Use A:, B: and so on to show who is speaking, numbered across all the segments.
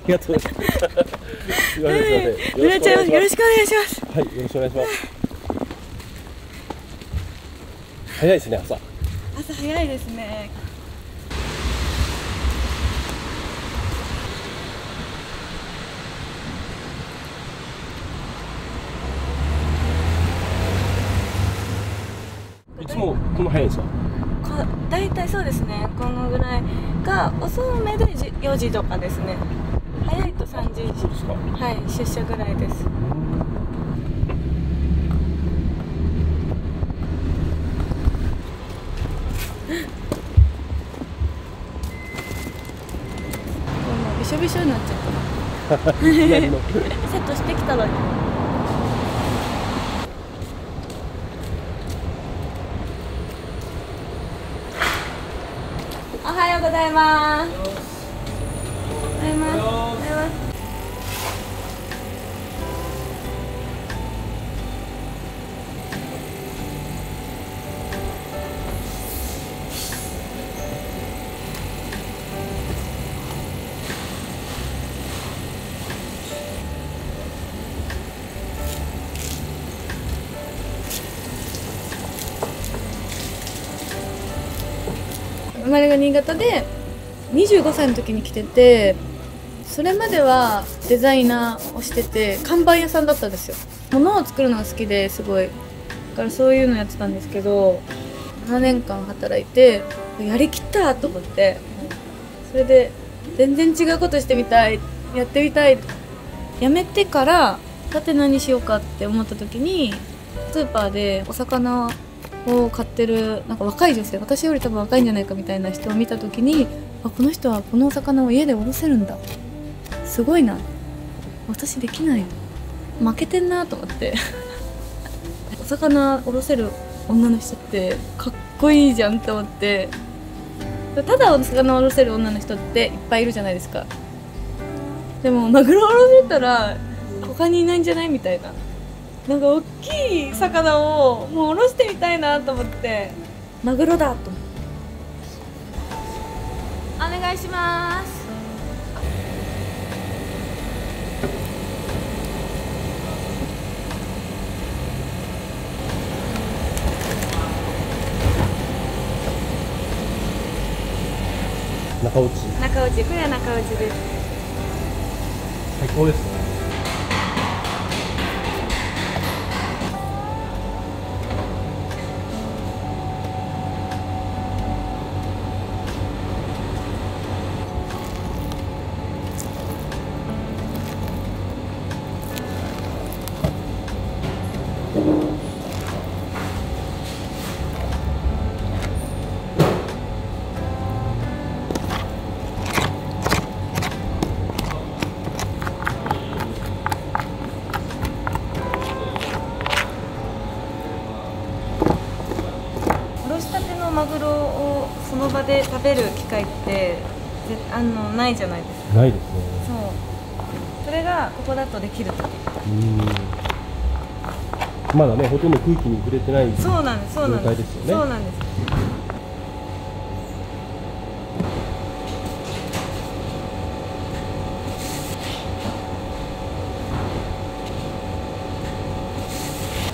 A: りがとうございます。すみません、
B: 濡れちゃいます。よろしくお願いします。
A: はい、よろしくお願いします。早いですね、朝
B: 早いですね。
A: いつもこの早いんですか？
B: だいたいそうですね、このぐらいが遅めで4時とかですね。早いと3時。
A: そうですか。
B: はい、出社ぐらいです。びしょびしょになっちゃったな。セットしてきたのに。おはようございます。おはようございます。生まれが新潟で25歳の時に来てて、それまではデザイナーをしてて看板屋さんだったんですよ。物を作るのが好きですごい、だからそういうのやってたんですけど、7年間働いてやりきったと思って、それで全然違うことしてみたい、やってみたい。辞めてからさて何しようかって思った時に、スーパーでお魚を買ってるなんか若い女性、私より多分若いんじゃないかみたいな人を見た時に、あ、この人はこのお魚を家でおろせるんだ、すごいな、私できない、負けてんなと思ってお魚おろせる女の人ってかっこいいじゃんと思って。ただお魚をおろせる女の人っていっぱいいるじゃないですか。でもマグロをおろせたら他にいないんじゃないみたいな、なんか大きい魚をもうおろしてみたいなと思って、マグロだと思って。お願いします。
A: 中落ち。
B: 中落ち、これは中落ちです。
A: 最高ですね。
B: マグロをその場で食べる機会ってないじゃないですか。
A: ないですね。
B: そう、それがここだとできるっていう。
A: まだね、ほとんど空気に触れてない
B: そうなんです、そうなんです、
A: 状態ですよね。
B: そうなんです。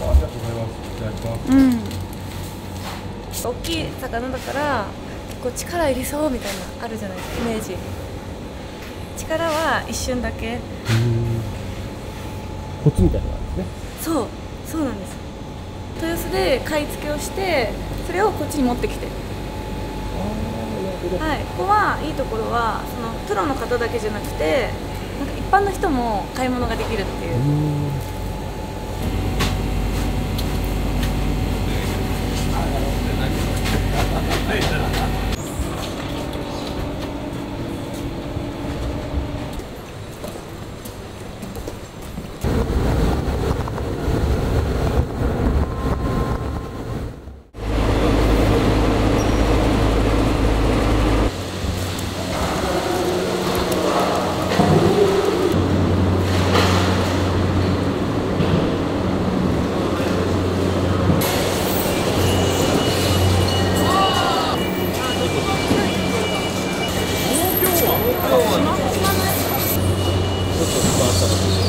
A: ありがとうございます。いただきます。
B: 大きい魚だから結構力入りそうみたいなあるじゃないですか、イメージ。力は一瞬だけ。
A: コツみたいなのがあるんですね。
B: そう、そうなんです。豊洲で買い付けをして、それをこっちに持ってきて。はい、ここはいいところはそのプロの方だけじゃなくて、なんか一般の人も買い物ができるっていう。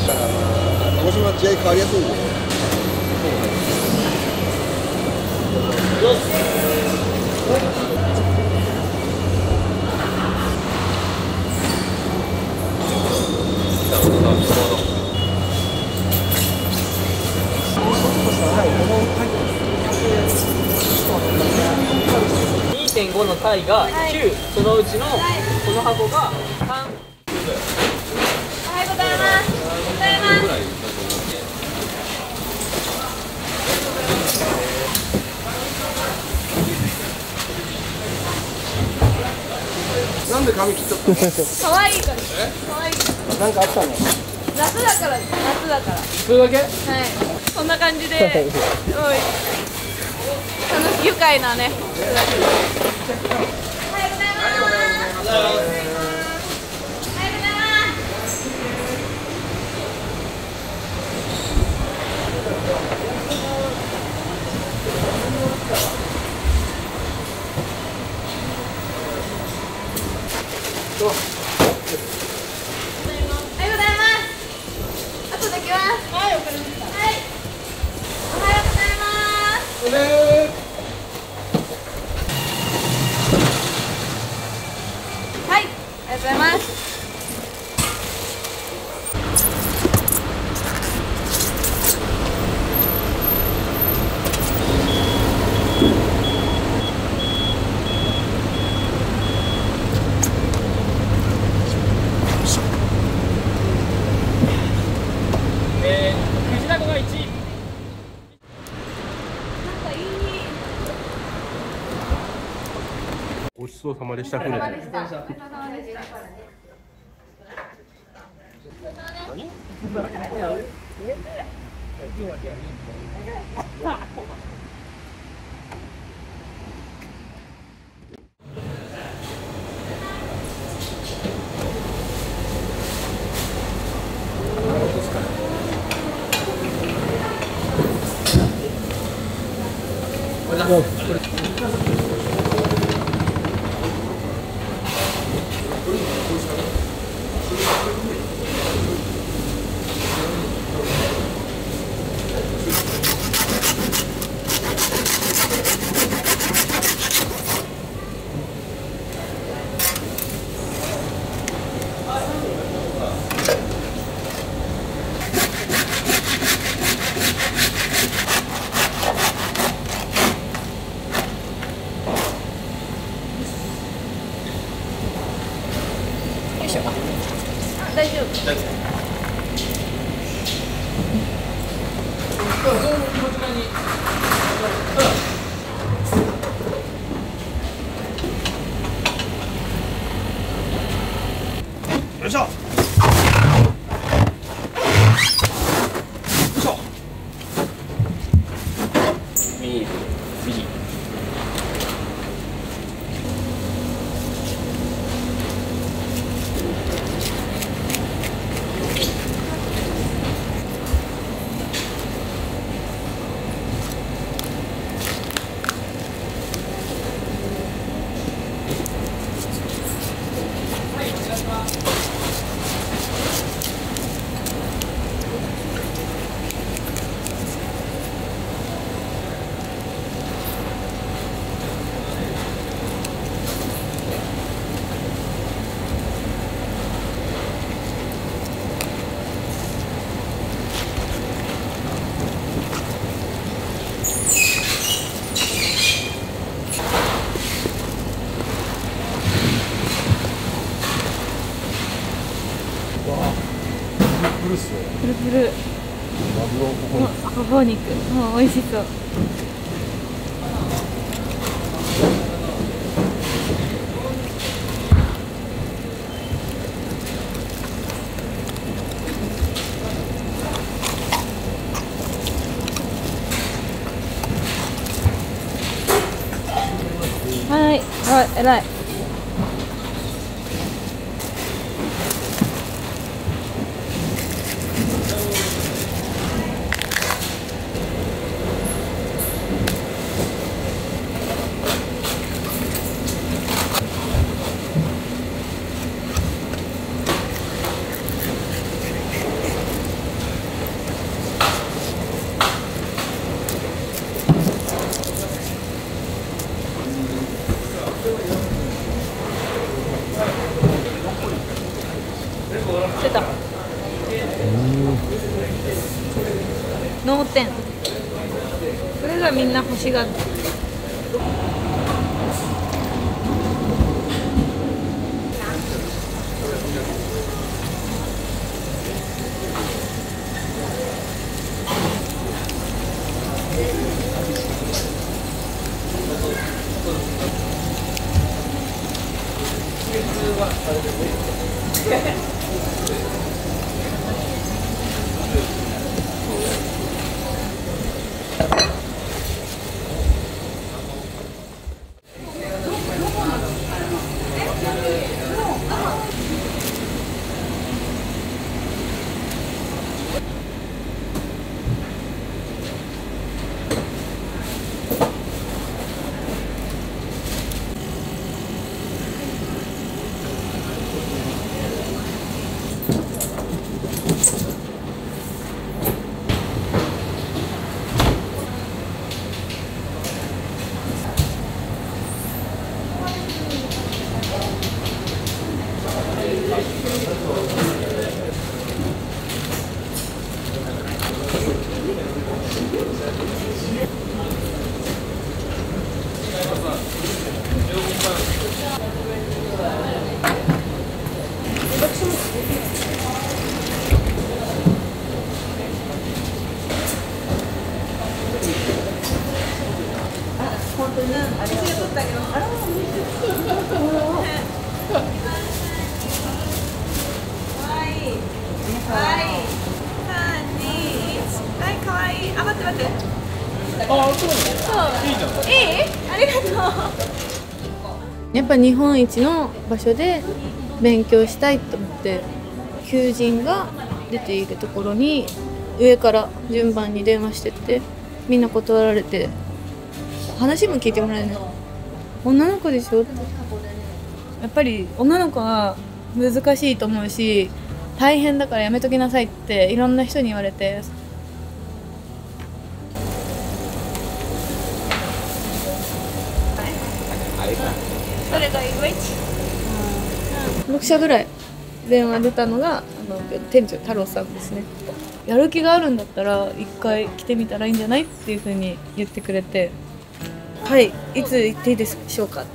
C: からまあ鹿児島は試合変わりやすいんで。
D: 2.5 のタイが9、そのうちのこの箱が3。
B: おはようございます。おはようございます。
C: なんで髪切っちゃったの？
B: 可愛いから。可愛い。
C: なんかあったの？
B: 夏だから。夏だから。
D: それだけ？
B: はい。こんな感じで。すごい。愉快なね。おはようございます。おはようございます。後で来ます。はい、わかりました。はい。おはようございます。はい、ありがとうございます。
D: クジラコが1位。
A: ごちそうさまでした。船で。
B: 大丈夫。
A: よいしょ。
B: プルプル。ほほ肉。もう美味しそう。はい、はい、偉い。脳天、これがみんな欲しがってる。やっぱ日本一の場所で勉強したいと思って求人が出ているところに上から順番に電話してってみんな断られて、話も聞いてもらえない。女の子でしょって。やっぱり女の子は難しいと思うし大変だからやめときなさいっていろんな人に言われて、6社ぐらい電話出たのが店長太郎さんですね。やる気があるんだったら一回来てみたらいいんじゃないっていう風に言ってくれて、はい、いつ行っていいでしょうか。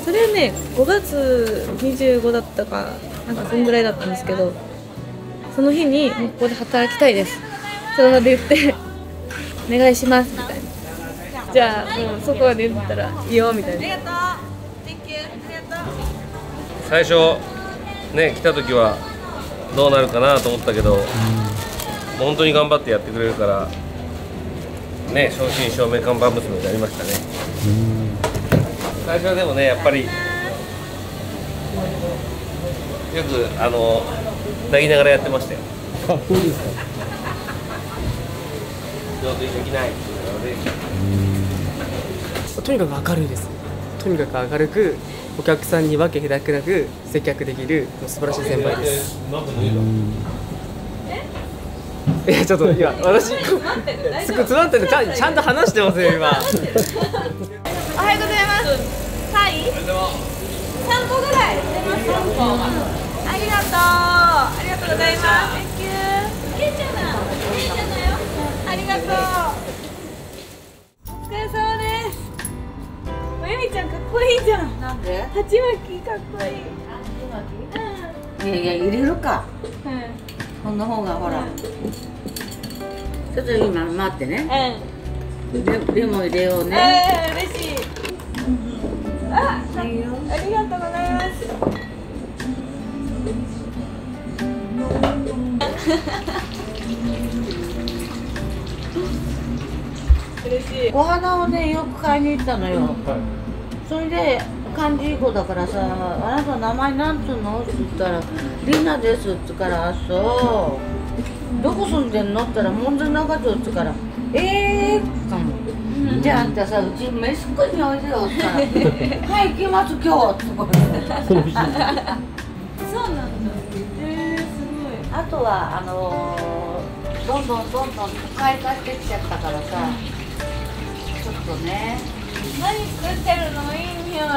B: それはね5月25だったかなんかそんぐらいだったんですけど、その日にもうここで働きたいですその場で言ってお願いしますみたいな。じゃあもうそこまで言ったらいいよみたいな。
E: 最初ね来た時はどうなるかなと思ったけど、もう本当に頑張ってやってくれるからね、正真正銘看板娘になりましたね。最初はでもねやっぱりよく泣きながらやってましたよ。
A: あ、そうですか。
E: 上手にできないっていうので、
F: とにかく明るいです。とにかく明るくお客さんに分け隔てなく接客できるもう素晴らしい先輩です。いやちょっと今私詰まってる。ちゃんと話してますよ今。
B: おはようございます。はい。3個ぐらい。3個。ありがとう。ありがとうございます。Thank you。ケイちゃんだよ。ありがとう。お疲れ様です。ゆみちゃんかっこいいじゃん。なんで？鉢巻きかっこいい。鉢巻き？
G: いや入れるか。この方がほら。ちょっと今待ってね。レモン入れようね。
B: 嬉しい。ありがとうございます。嬉しい。
G: お花をねよく買いに行ったのよ。それで漢字いい子だからさ、あなた名前なんつうのって言ったらリナですって言うから、あそうどこ住んでんのって言ったら門前仲町って言うからかも。じゃああんたさうち飯食いにおいでよって言ったらはい行きます今日ってこれ
B: そうなんだ。すごい。
G: あとはどんどん都会化してきちゃったからさ、ちょっとね。
B: 何作ってるの？いい匂い。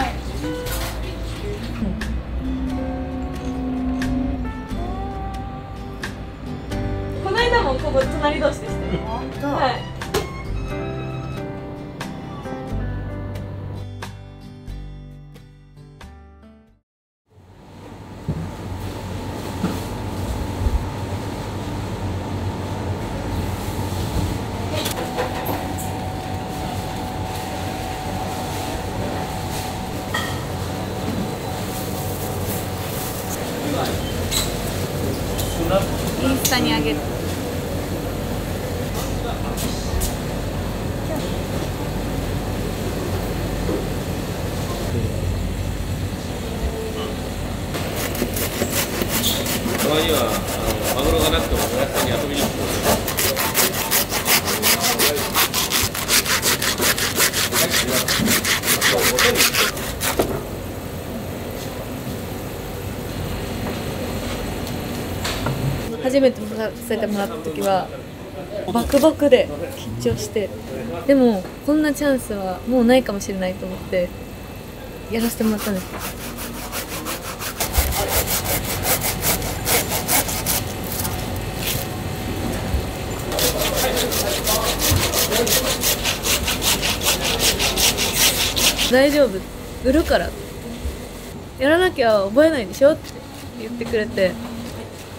B: もここ隣同士でしたよ。はい。インスタにあげる。
E: たまにはマグロがなくても村瀬さんに遊びに来て
B: 初めてさせてもらった時はバクバクで緊張して、でもこんなチャンスはもうないかもしれないと思ってやらせてもらったんです。大丈夫、売るからやらなきゃ覚えないでしょって言ってくれて、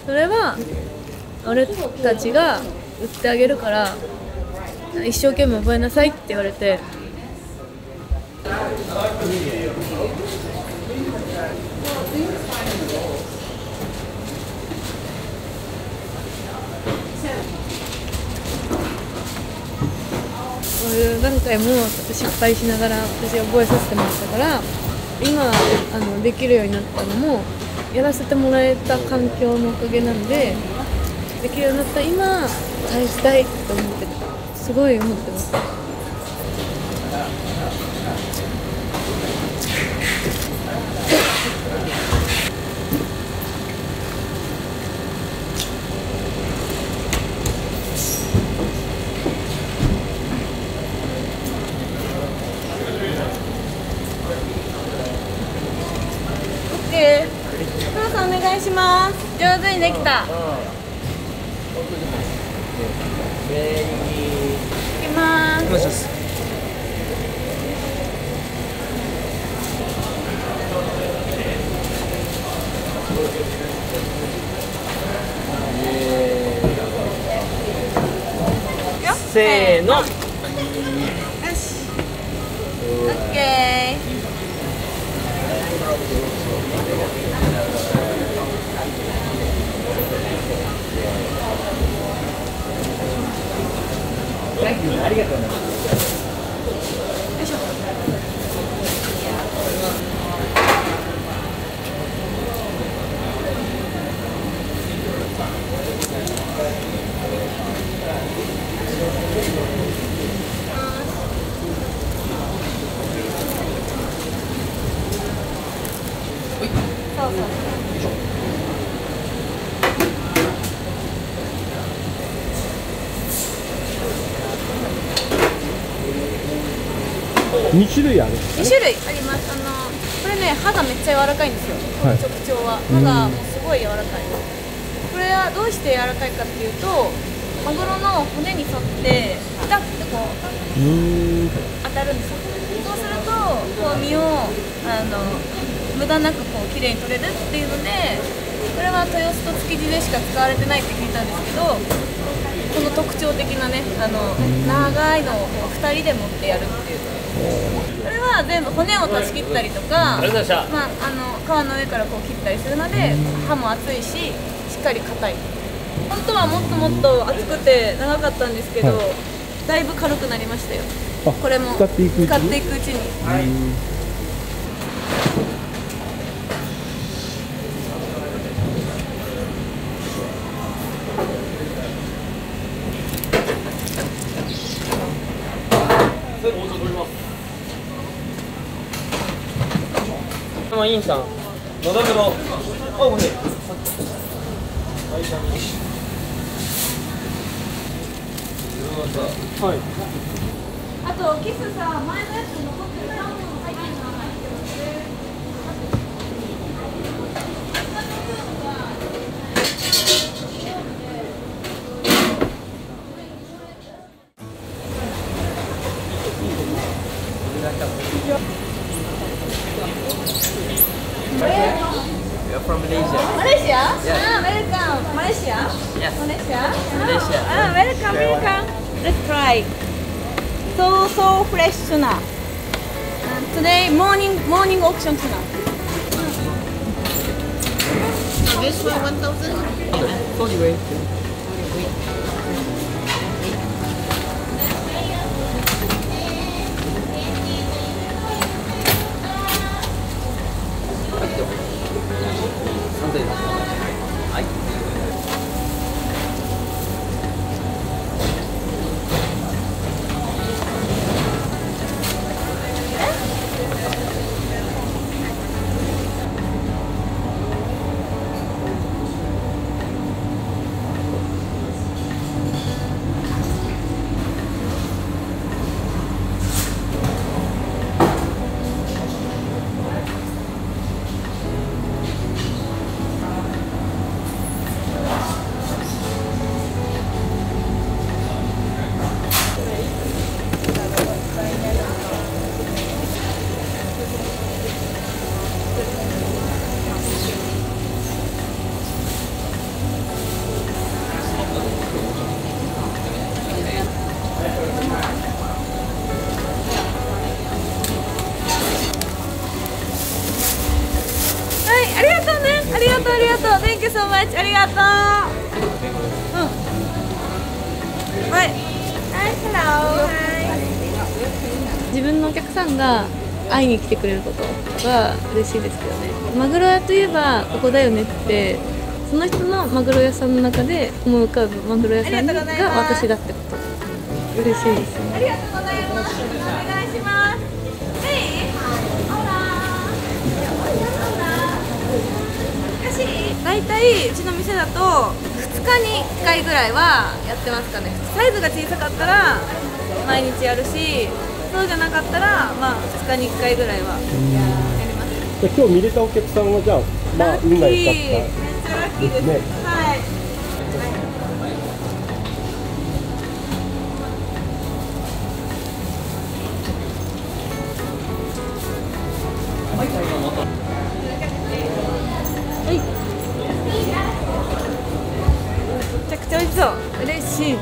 B: それは俺たちが売ってあげるから一生懸命覚えなさいって言われて、そういう何回も失敗しながら私は覚えさせてもらったから、今できるようになったのもやらせてもらえた環境のおかげなんで、できるようになった今返したいと思ってる、すごい思ってます。トラさんお願いします。上手にできた。いきます。
D: せーの。
B: よし。オッケー。
D: ありがとうね。
B: よいしょ。そうそう。
A: 2種類あるんです
B: 2種類あります。これね、歯がめっちゃ柔らかいんですよ。
A: はい
B: 特徴は歯がもうすごい柔らかい。これはどうして柔らかいかっていうと、マグロの骨に沿ってピタッとこう当たるんですよ。そうするとこう身を無駄なくこう綺麗に取れるっていうので、これは豊洲と築地でしか使われてないって聞いたんですけど、この特徴的なね長いのをこう2人で持ってやるっていう。これは全部骨を断ち切ったりとか、皮の上からこう切ったりするので歯も厚いし、しっかり硬い。本当はもっともっと厚くて長かったんですけど、だいぶ軽くなりましたよ。これも使っていくうちに。
D: インさん。
E: 野田の。
D: はい。
B: あとキスさ、前のやつに残ってるサーモンの入ってるの入ってる。
D: Yes.
G: Malaysia?
D: Malaysia.
G: Ah, welcome, welcome. Let's try. So fresh tuna. Today morning auction tuna.
H: This one 1,000?
F: 40 wait.
B: Thank you so much. ありがとう。はい。Hello. 自分のお客さんが会いに来てくれることが嬉しいですけどね。マグロ屋といえばここだよねって、その人のマグロ屋さんの中で思い浮かぶマグロ屋さんが私だってこと。嬉しいですね。ありがとうございます。お願いします。大体うちの店だと2日に1回ぐらいはやってますかね。サイズが小さかったら毎日やるし、そうじゃなかったらまあ2日に1回ぐらいはやります。
A: 今日見れたお客さんはじゃあまあ運が良かった。
B: めっちゃラッキーです。はい。めちゃくちゃ美味しそう。嬉しい。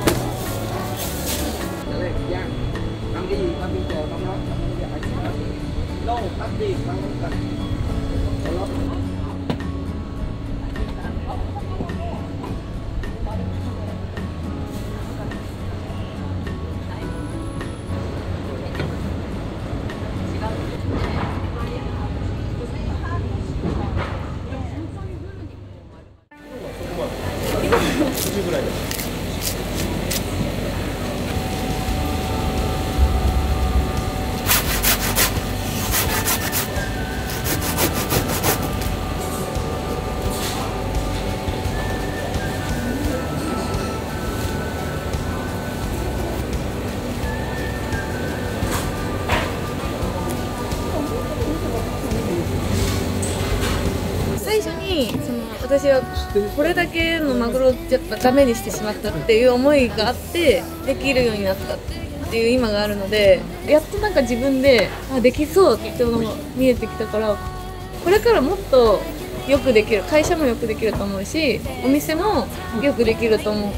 B: 私はこれだけのマグロをやっぱダメにしてしまったっていう思いがあってできるようになったっていう今があるので、やっとなんか自分でできそうっていうのが見えてきたから、これからもっとよくできる、会社もよくできると思うし、お店もよくできると思う。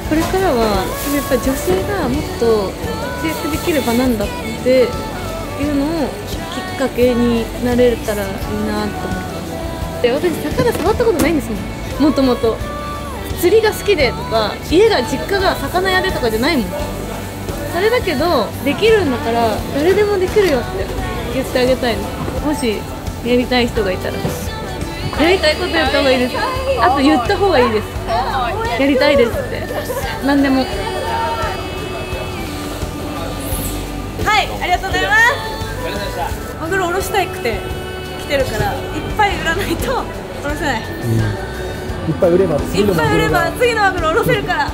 B: これからはやっぱり女性がもっと活躍できる場なんだっていうのをきっかけになれたらいいなと思って。私魚触ったことないんですもん。もともと釣りが好きでとか、家が実家が魚屋でとかじゃないもん。それだけどできるんだから誰でもできるよって言ってあげたいの。もしやりたい人がいたらやりたいことやった方がいいです。あと言った方がいいです。やりたいですって何でも。はい、ありがとうございます。マグロおろしたいくて来てるから、いっぱい売らないとおろせない。い
A: っぱい売れば次のマグロ
B: おろせるから。